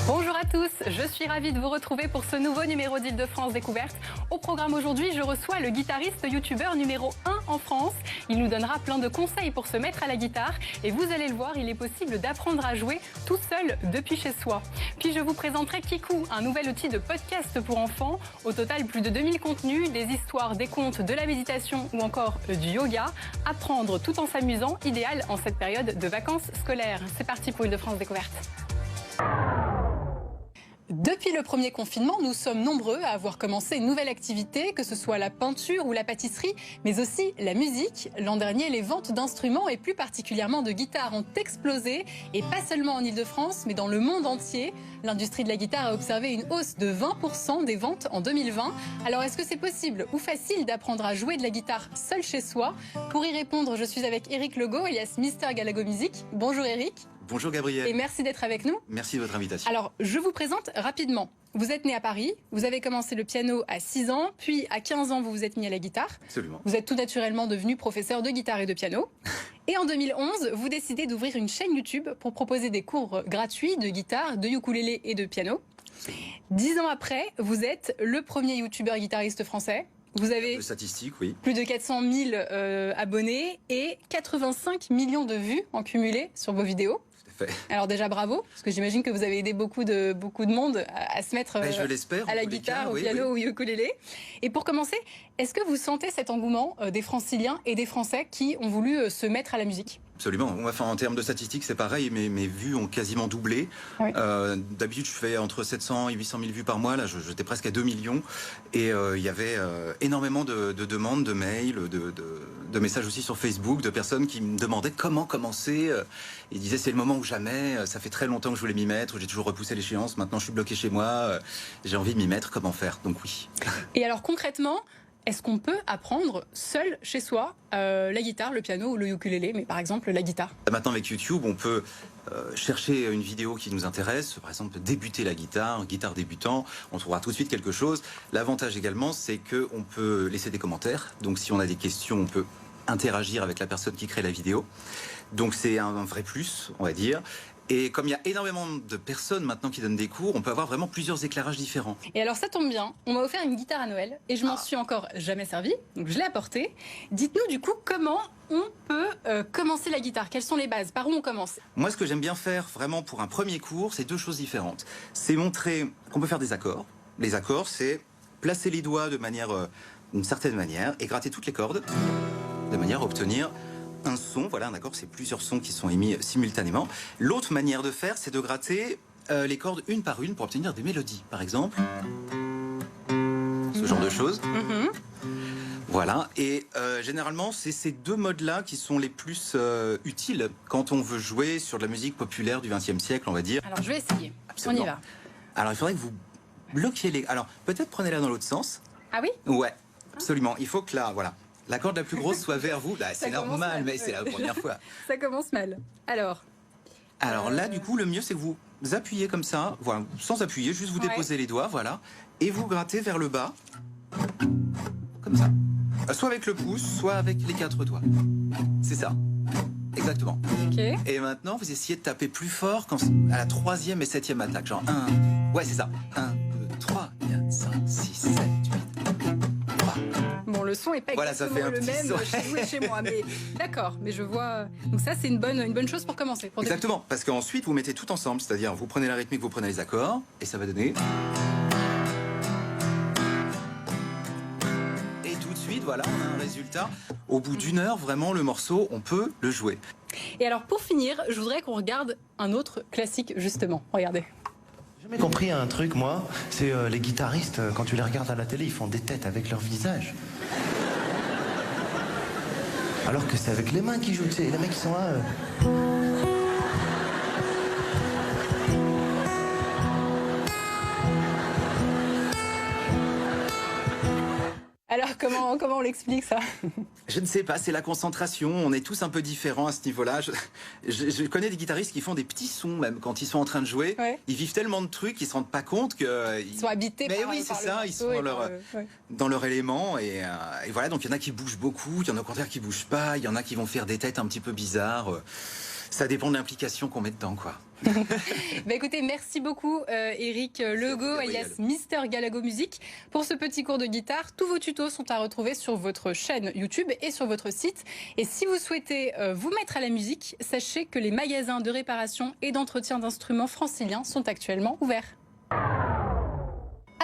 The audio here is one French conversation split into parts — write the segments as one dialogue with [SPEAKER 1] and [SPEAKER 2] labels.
[SPEAKER 1] Bonjour à tous, je suis ravie de vous retrouver pour ce nouveau numéro d'Île-de-France Découverte. Au programme aujourd'hui, je reçois le guitariste youtubeur numéro 1 en France. Il nous donnera plein de conseils pour se mettre à la guitare et vous allez le voir, il est possible d'apprendre à jouer tout seul depuis chez soi. Puis je vous présenterai Kiku, un nouvel outil de podcast pour enfants. Au total, plus de 2000 contenus, des histoires, des contes, de la méditation ou encore du yoga. Apprendre tout en s'amusant, idéal en cette période de vacances scolaires. C'est parti pour Île-de-France Découverte. Depuis le premier confinement, nous sommes nombreux à avoir commencé une nouvelle activité, que ce soit la peinture ou la pâtisserie, mais aussi la musique. L'an dernier, les ventes d'instruments et plus particulièrement de guitares ont explosé, et pas seulement en Île-de-France, mais dans le monde entier. L'industrie de la guitare a observé une hausse de 20% des ventes en 2020. Alors est-ce que c'est possible ou facile d'apprendre à jouer de la guitare seul chez soi? Pour y répondre, je suis avec Eric Legault, alias Mister Galago Music. Bonjour Eric.
[SPEAKER 2] Bonjour Gabriel.
[SPEAKER 1] Et merci d'être avec nous.
[SPEAKER 2] Merci de votre invitation.
[SPEAKER 1] Alors, je vous présente rapidement. Vous êtes né à Paris, vous avez commencé le piano à 6 ans, puis à 15 ans, vous vous êtes mis à la guitare.
[SPEAKER 2] Absolument.
[SPEAKER 1] Vous êtes tout naturellement devenu professeur de guitare et de piano. Et en 2011, vous décidez d'ouvrir une chaîne YouTube pour proposer des cours gratuits de guitare, de ukulélé et de piano. 10 ans après, vous êtes le premier youtubeur guitariste français. Vous avez
[SPEAKER 2] statistiques, oui.
[SPEAKER 1] Plus de 400 000 abonnés et 85 millions de vues en cumulé sur vos vidéos. Alors déjà bravo, parce que j'imagine que vous avez aidé beaucoup de monde à se mettre à la guitare, au piano ou au ukulélé. Et pour commencer, est-ce que vous sentez cet engouement des Franciliens et des Français qui ont voulu se mettre à la musique ?
[SPEAKER 2] Absolument. Enfin, en termes de statistiques, c'est pareil. Mes vues ont quasiment doublé. Oui. D'habitude, je fais entre 700 et 800 000 vues par mois. Là, j'étais presque à 2 millions. Et il y avait énormément de demandes, de mails, de messages aussi sur Facebook, de personnes qui me demandaient comment commencer. Ils disaient c'est le moment ou jamais. Ça fait très longtemps que je voulais m'y mettre. J'ai toujours repoussé l'échéance. Maintenant, je suis bloqué chez moi. J'ai envie de m'y mettre. Comment faire? Donc oui.
[SPEAKER 1] Et alors concrètement, est-ce qu'on peut apprendre seul chez soi la guitare, le piano ou le ukulélé, mais par exemple la guitare?
[SPEAKER 2] Maintenant avec YouTube, on peut chercher une vidéo qui nous intéresse, par exemple débuter la guitare, guitare débutant, on trouvera tout de suite quelque chose. L'avantage également, c'est qu'on peut laisser des commentaires, donc si on a des questions, on peut interagir avec la personne qui crée la vidéo. Donc c'est un vrai plus, on va dire. Et comme il y a énormément de personnes maintenant qui donnent des cours, on peut avoir vraiment plusieurs éclairages différents.
[SPEAKER 1] Et alors ça tombe bien, on m'a offert une guitare à Noël et je m'en suis encore jamais servi, donc je l'ai apportée. Dites-nous du coup comment on peut commencer la guitare, quelles sont les bases, par où on commence?
[SPEAKER 2] Moi ce que j'aime bien faire vraiment pour un premier cours, c'est deux choses différentes. C'est montrer qu'on peut faire des accords. Les accords, c'est placer les doigts de manière, d'une certaine manière et gratter toutes les cordes de manière à obtenir un son, voilà un accord, c'est plusieurs sons qui sont émis simultanément. L'autre manière de faire, c'est de gratter les cordes une par une pour obtenir des mélodies, par exemple. Ce genre de choses. Voilà, et généralement, c'est ces deux modes-là qui sont les plus utiles quand on veut jouer sur de la musique populaire du XXe siècle, on va dire.
[SPEAKER 1] Alors, je vais essayer.
[SPEAKER 2] Absolument.
[SPEAKER 1] On y va.
[SPEAKER 2] Alors, il faudrait que vous bloquiez les... Alors, peut-être prenez-la dans l'autre sens.
[SPEAKER 1] Ah oui?
[SPEAKER 2] Ouais, absolument. Il faut que là, voilà. La corde la plus grosse soit vers vous. Là, c'est normal, mais c'est la première fois.
[SPEAKER 1] Ça commence mal. Alors
[SPEAKER 2] là, du coup, le mieux, c'est que vous appuyez comme ça, voilà, sans appuyer, juste vous déposez les doigts, voilà, et vous grattez vers le bas, comme ça. Soit avec le pouce, soit avec les 4 doigts. C'est ça. Exactement.
[SPEAKER 1] Okay.
[SPEAKER 2] Et maintenant, vous essayez de taper plus fort à la 3e et 7e attaque. Genre 1, ouais, c'est ça. 1, 2, 3, 4, 5, 6, 7, 8.
[SPEAKER 1] Bon, le son est pas exactement le même chez moi, mais d'accord. Mais je vois. Donc ça, c'est une bonne chose pour commencer.
[SPEAKER 2] Exactement, parce qu'ensuite vous mettez tout ensemble, c'est-à-dire vous prenez la rythmique, vous prenez les accords, et ça va donner. Et tout de suite, voilà, on a un résultat. Au bout d'une heure, vraiment, le morceau, on peut le jouer.
[SPEAKER 1] Et alors, pour finir, je voudrais qu'on regarde un autre classique, justement. Regardez.
[SPEAKER 3] J'ai jamais compris un truc, moi, c'est les guitaristes, quand tu les regardes à la télé, ils font des têtes avec leur visage. Alors que c'est avec les mains qu'ils jouent, tu sais, les mecs qui sont là...
[SPEAKER 1] Alors, comment on l'explique, ça?
[SPEAKER 2] Je ne sais pas, c'est la concentration. On est tous un peu différents à ce niveau-là. Je connais des guitaristes qui font des petits sons, même quand ils sont en train de jouer. Ouais. Ils vivent tellement de trucs qu'ils ne se rendent pas compte que...
[SPEAKER 1] Ils sont habités
[SPEAKER 2] par oui, c'est ça. Ils sont dans leur élément. Et voilà, donc il y en a qui bougent beaucoup, il y en a au contraire qui ne bougent pas, il y en a qui vont faire des têtes un petit peu bizarres. Ça dépend de l'implication qu'on met dedans, quoi.
[SPEAKER 1] Bah écoutez, merci beaucoup Eric Legault, alias Mister Galago Music, pour ce petit cours de guitare. Tous vos tutos sont à retrouver sur votre chaîne YouTube et sur votre site. Et si vous souhaitez vous mettre à la musique, sachez que les magasins de réparation et d'entretien d'instruments franciliens sont actuellement ouverts.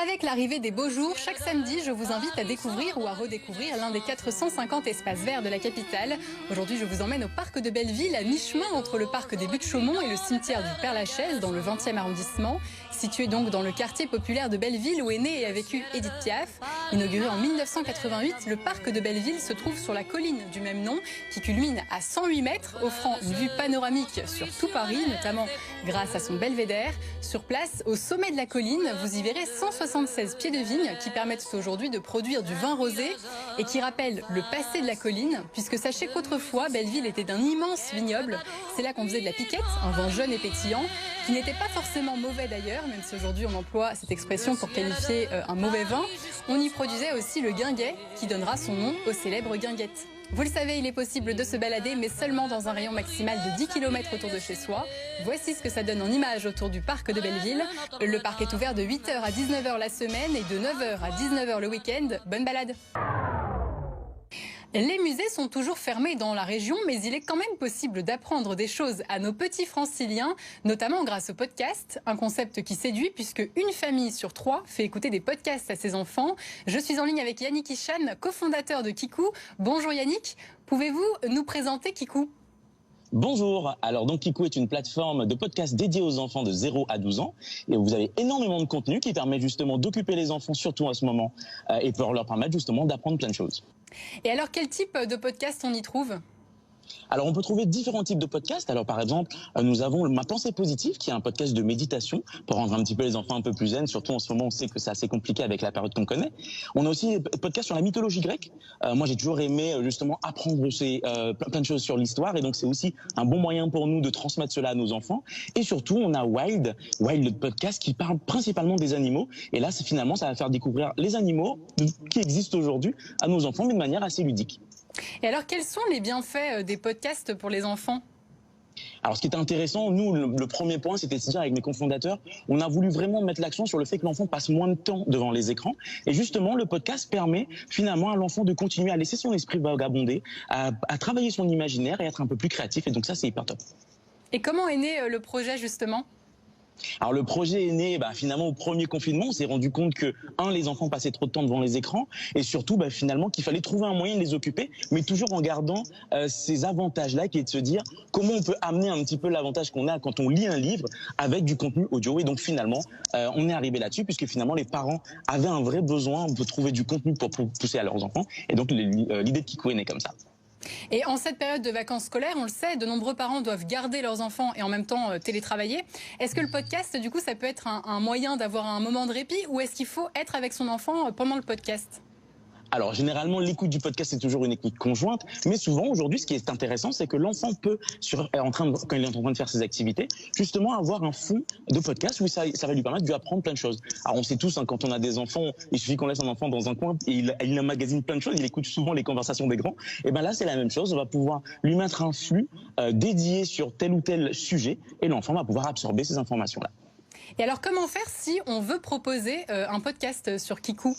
[SPEAKER 1] Avec l'arrivée des beaux jours, chaque samedi, je vous invite à découvrir ou à redécouvrir l'un des 450 espaces verts de la capitale. Aujourd'hui, je vous emmène au parc de Belleville, à mi-chemin entre le parc des Buttes-Chaumont et le cimetière du Père-Lachaise, dans le 20e arrondissement. Situé donc dans le quartier populaire de Belleville, où est née et a vécu Édith Piaf. Inauguré en 1988, le parc de Belleville se trouve sur la colline du même nom, qui culmine à 108 mètres, offrant une vue panoramique sur tout Paris, notamment grâce à son belvédère. Sur place, au sommet de la colline, vous y verrez 176 pieds de vigne qui permettent aujourd'hui de produire du vin rosé et qui rappellent le passé de la colline, puisque sachez qu'autrefois, Belleville était d'un immense vignoble. C'est là qu'on faisait de la piquette, un vin jeune et pétillant, qui n'était pas forcément mauvais d'ailleurs, même si aujourd'hui on emploie cette expression pour qualifier un mauvais vin. On y produisait aussi le guinguet, qui donnera son nom au célèbre guinguette. Vous le savez, il est possible de se balader, mais seulement dans un rayon maximal de 10 km autour de chez soi. Voici ce que ça donne en image autour du parc de Belleville. Le parc est ouvert de 8h à 19h la semaine et de 9h à 19h le week-end. Bonne balade! Les musées sont toujours fermés dans la région, mais il est quand même possible d'apprendre des choses à nos petits franciliens, notamment grâce au podcast, un concept qui séduit puisque une famille sur 3 fait écouter des podcasts à ses enfants. Je suis en ligne avec Yannick Ichan, cofondateur de Kikou. Bonjour Yannick, pouvez-vous nous présenter Kikou ?
[SPEAKER 4] Bonjour, alors donc Kikou est une plateforme de podcast dédiée aux enfants de 0 à 12 ans et vous avez énormément de contenu qui permet justement d'occuper les enfants, surtout en ce moment, et pour leur permettre justement d'apprendre plein de choses.
[SPEAKER 1] Et alors quel type de podcast on y trouve ?
[SPEAKER 4] Alors on peut trouver différents types de podcasts. Alors par exemple, nous avons Ma Pensée Positive qui est un podcast de méditation pour rendre un petit peu les enfants un peu plus zen. Surtout en ce moment, on sait que c'est assez compliqué avec la période qu'on connaît. On a aussi des podcasts sur la mythologie grecque. Moi, j'ai toujours aimé justement apprendre plein de choses sur l'histoire et donc c'est aussi un bon moyen pour nous de transmettre cela à nos enfants. Et surtout, on a Wild, le podcast qui parle principalement des animaux. Et là, finalement, ça va faire découvrir les animaux qui existent aujourd'hui à nos enfants, mais de manière assez ludique.
[SPEAKER 1] Et alors, quels sont les bienfaits des podcasts pour les enfants ?
[SPEAKER 4] Alors, ce qui est intéressant, nous, le premier point, c'était de se dire avec mes cofondateurs, on a voulu vraiment mettre l'accent sur le fait que l'enfant passe moins de temps devant les écrans. Et justement, le podcast permet finalement à l'enfant de continuer à laisser son esprit vagabonder, à travailler son imaginaire et être un peu plus créatif. Et donc ça, c'est hyper top.
[SPEAKER 1] Et comment est né le projet, justement ?
[SPEAKER 4] Alors le projet est né finalement au premier confinement. On s'est rendu compte que les enfants passaient trop de temps devant les écrans et surtout finalement qu'il fallait trouver un moyen de les occuper, mais toujours en gardant ces avantages-là, qui est de se dire comment on peut amener un petit peu l'avantage qu'on a quand on lit un livre avec du contenu audio. Et donc finalement on est arrivé là-dessus puisque finalement les parents avaient un vrai besoin de trouver du contenu pour pousser à leurs enfants. Et donc l'idée de Kikou est née comme ça.
[SPEAKER 1] Et en cette période de vacances scolaires, on le sait, de nombreux parents doivent garder leurs enfants et en même temps télétravailler. Est-ce que le podcast, du coup, ça peut être un moyen d'avoir un moment de répit ou est-ce qu'il faut être avec son enfant pendant le podcast ?
[SPEAKER 4] Alors généralement l'écoute du podcast c'est toujours une écoute conjointe, mais souvent aujourd'hui ce qui est intéressant c'est que l'enfant peut, quand il est en train de faire ses activités, justement avoir un fond de podcast où ça va lui permettre de lui apprendre plein de choses. Alors on sait tous quand on a des enfants, il suffit qu'on laisse un enfant dans un coin et il emmagasine plein de choses, il écoute souvent les conversations des grands. Et là c'est la même chose, on va pouvoir lui mettre un flux dédié sur tel ou tel sujet et l'enfant va pouvoir absorber ces informations-là.
[SPEAKER 1] Et alors comment faire si on veut proposer un podcast sur Kikou ?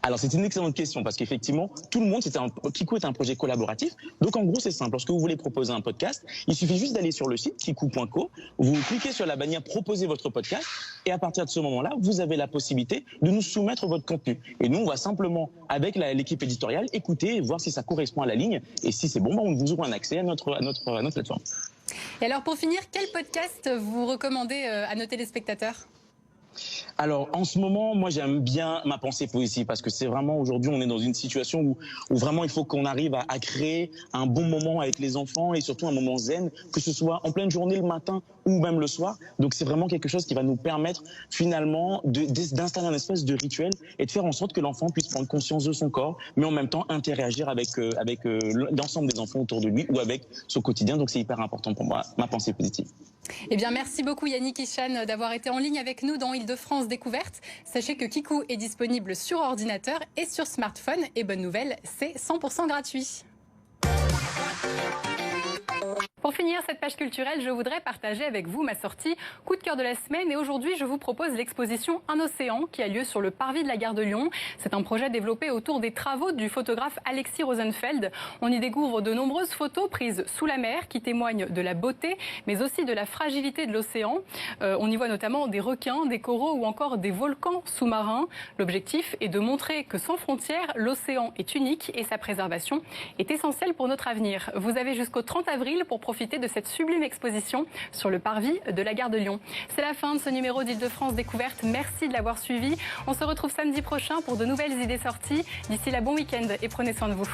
[SPEAKER 4] Alors c'est une excellente question parce qu'effectivement tout le monde, Kikou est un projet collaboratif. Donc en gros c'est simple, lorsque vous voulez proposer un podcast, il suffit juste d'aller sur le site kikou.co, vous cliquez sur la bannière proposer votre podcast et à partir de ce moment-là vous avez la possibilité de nous soumettre votre contenu. Et nous on va simplement avec l'équipe éditoriale écouter et voir si ça correspond à la ligne et si c'est bon, on vous ouvre un accès à notre plateforme.
[SPEAKER 1] Et alors pour finir, quel podcast vous recommandez à nos téléspectateurs ?
[SPEAKER 4] Alors en ce moment, moi j'aime bien Ma Pensée Positive parce que c'est vraiment aujourd'hui on est dans une situation où vraiment il faut qu'on arrive à créer un bon moment avec les enfants et surtout un moment zen, que ce soit en pleine journée le matin ou même le soir. Donc c'est vraiment quelque chose qui va nous permettre finalement d'installer un espèce de rituel et de faire en sorte que l'enfant puisse prendre conscience de son corps, mais en même temps interagir avec l'ensemble des enfants autour de lui ou avec son quotidien. Donc c'est hyper important pour moi, Ma Pensée Positive.
[SPEAKER 1] Eh bien, merci beaucoup Yannick Ichan d'avoir été en ligne avec nous dans Île-de-France Découverte. Sachez que Kikou est disponible sur ordinateur et sur smartphone. Et bonne nouvelle, c'est 100% gratuit. Pour Pour finir cette page culturelle, je voudrais partager avec vous ma sortie coup de cœur de la semaine. Et aujourd'hui, je vous propose l'exposition Un océan qui a lieu sur le parvis de la gare de Lyon. C'est un projet développé autour des travaux du photographe Alexis Rosenfeld. On y découvre de nombreuses photos prises sous la mer qui témoignent de la beauté, mais aussi de la fragilité de l'océan. On y voit notamment des requins, des coraux ou encore des volcans sous-marins. L'objectif est de montrer que sans frontières, l'océan est unique et sa préservation est essentielle pour notre avenir. Vous avez jusqu'au 30 avril pour profiter de cette sublime exposition sur le parvis de la gare de Lyon. C'est la fin de ce numéro d'Île-de-France Découverte. Merci de l'avoir suivi. On se retrouve samedi prochain pour de nouvelles idées sorties. D'ici là, bon week-end et prenez soin de vous.